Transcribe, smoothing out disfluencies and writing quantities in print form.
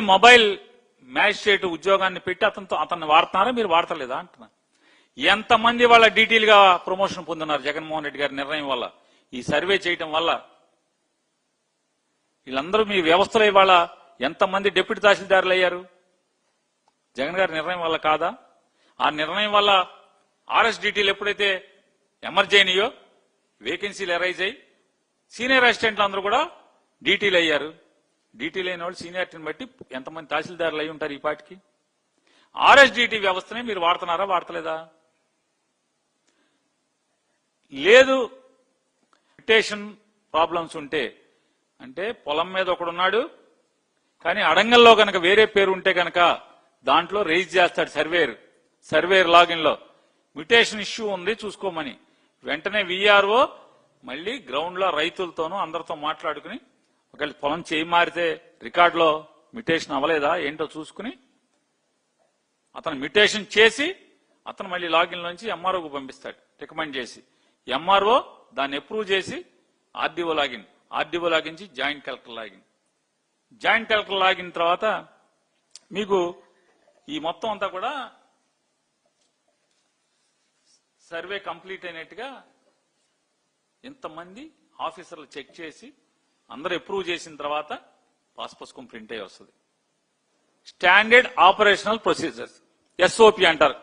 Mobile magistrate ఉద్యోగాన్ని పెట్టి అతన్ని వాడుతున్నారా, మీరు వాడతలేదా అంటున్నా. ఎంతమంది వాళ్ళ డీటెయిల్ గా ప్రమోషన్ పొందున్నారు జగన్మోహన్ రెడ్డి గారి నిర్ణయం వల్ల, ఈ సర్వే చేయటం వల్ల. వీళ్ళందరూ మీ వ్యవస్థలో ఇవాళ ఎంతమంది డిప్యూటీ తహసీల్దారులు అయ్యారు జగన్ గారి నిర్ణయం వల్ల కాదా? ఆ నిర్ణయం వల్ల ఆర్ఎస్ డీటీలు ఎప్పుడైతే ఎమర్జ్ అయినాయో, వేకెన్సీలు ఎరైజ్ అయ్యి సీనియర్ అసిస్టెంట్లు అందరూ కూడా డీటీలు అయ్యారు. డీటీలు అయిన వాళ్ళు సీనియారిటీని బట్టి ఎంతమంది తహసీల్దారులు అయి ఉంటారు ఈ పాటికి. ఆర్ఎస్డిటి వ్యవస్థనే మీరు వాడుతున్నారా, వాడతలేదా? లేదు మ్యుటేషన్ ప్రాబ్లమ్స్ ఉంటే, అంటే పొలం మీద ఒకడున్నాడు కానీ అడంగల్లో కనుక వేరే పేరు ఉంటే కనుక దాంట్లో రేజ్ చేస్తాడు సర్వేయర్ లాగిన్ లో మ్యుటేషన్ ఇష్యూ ఉంది చూసుకోమని. వెంటనే విఆర్ఓ మళ్ళీ గ్రౌండ్ లో రైతులతోనూ అందరితో మాట్లాడుకుని, ఒకవేళ పొలం చేయి మారితే రికార్డులో మ్యుటేషన్ అవ్వలేదా ఏంటో చూసుకుని అతను మ్యుటేషన్ చేసి అతను మళ్ళీ లాగిన్ నుంచి ఎంఆర్ఓకు పంపిస్తాడు రికమెండ్ చేసి. ఎంఆర్ఓ దాన్ని అప్రూవ్ చేసి RDO login joint collector login తర్వాత మీకు ఈ మొత్తం అంతా కూడా సర్వే కంప్లీట్ అయినట్టుగా ఇంతమంది ఆఫీసర్లు చెక్ చేసి అందరూ అప్రూవ్ చేసిన తర్వాత పాస్ పుస్తకం ప్రింట్ అయ్యి వస్తుంది. స్టాండర్డ్ ఆపరేషనల్ ప్రొసీజర్స్, ఎస్ఓపి అంటారు.